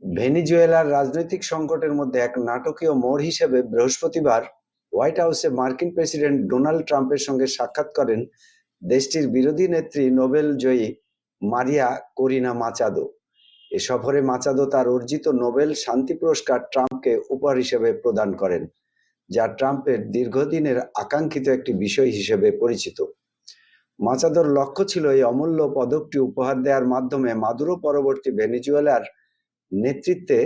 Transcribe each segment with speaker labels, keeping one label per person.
Speaker 1: ভেনেজুয়েলার রাজনৈতিক সংকটের মধ্যে এক নাটকীয় মোড় হিসেবে বৃহস্পতিবার হোয়াইট হাউসে মার্কিন প্রেসিডেন্ট ডোনাল্ড ট্রাম্পের সঙ্গে সাক্ষাৎ করেন দেশটির বিরোধী নেত্রী নোবেল জয়ী মারিয়া করিনা মাচাদো। এ সফরে মাচাদো তার অর্জিত নোবেল শান্তি পুরস্কার ট্রাম্পকে উপহার হিসেবে প্রদান করেন, যা ট্রাম্পের দীর্ঘদিনের আকাঙ্ক্ষিত একটি বিষয় হিসেবে পরিচিত। মাচাদোর লক্ষ্য ছিল এই অমূল্য পদকটি উপহার দেওয়ার মাধ্যমে মাদুরো পরবর্তী ভেনেজুয়েলার নেতৃত্বে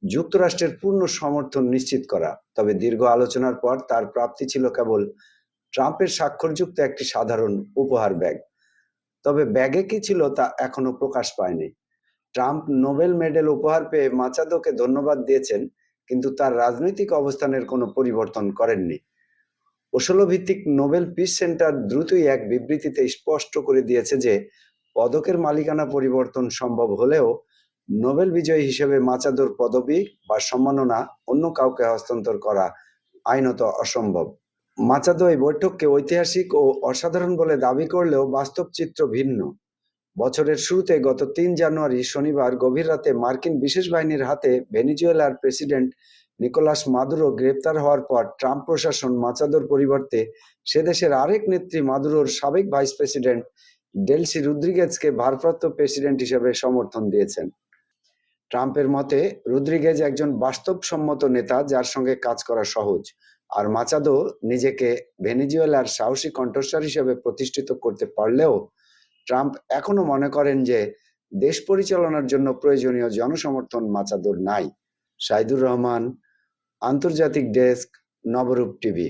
Speaker 1: যুক্তরাষ্ট্রের পূর্ণ সমর্থন নিশ্চিত করা। তবে দীর্ঘ আলোচনার পর তার প্রাপ্তি ছিল কেবল ট্রাম্পের স্বাক্ষরযুক্ত একটি সাধারণ উপহার ব্যাগ। তবে ব্যাগে কি ছিল তা এখনো প্রকাশ পায়নি। ট্রাম্প নোবেল মেডেল উপহার পেয়ে মাচাদোকে ধন্যবাদ দিয়েছেন, কিন্তু তার রাজনৈতিক অবস্থানের কোনো পরিবর্তন করেননি। ওসলো ভিত্তিক নোবেল পিস সেন্টার দ্রুতই এক বিবৃতিতে স্পষ্ট করে দিয়েছে যে পদকের মালিকানা পরিবর্তন সম্ভব হলেও নোবেল বিজয়ী হিসেবে মাচাদোর পদবি বা সম্মাননা অন্য কাউকে হস্তান্তর করা আইনত অসম্ভব। মাচাদো এই বৈঠককে ঐতিহাসিক ও অসাধারণ বলে দাবি করলেও বাস্তব চিত্র ভিন্ন। বছরের শুরুতে গত ৩ জানুয়ারি শনিবার গভীর রাতে মার্কিন বিশেষ বাহিনীর হাতে ভেনেজুয়েলার প্রেসিডেন্ট নিকোলাস মাদুরো গ্রেপ্তার হওয়ার পর ট্রাম্প প্রশাসন মাচাদোর পরিবর্তে সে দেশের আরেক নেত্রী মাদুরোর সাবেক ভাইস প্রেসিডেন্ট ডেলসি রদ্রিগেজকে ভারপ্রাপ্ত প্রেসিডেন্ট হিসেবে সমর্থন দিয়েছেন। ট্রাম্পের মতে রদ্রিগেজ একজন বাস্তবসম্মত নেতা যার সঙ্গে কাজ করা সহজ, আর মাচাদো নিজেকে ভেনেজুয়েলার সাহসী কণ্ঠস্বর হিসেবে প্রতিষ্ঠিত করতে পারলেও ট্রাম্প এখনো মনে করেন যে দেশ পরিচালনার জন্য প্রয়োজনীয় জনসমর্থন মাচাদোর নাই। সাইদুর রহমান, আন্তর্জাতিক ডেস্ক, নবরূপ টিভি।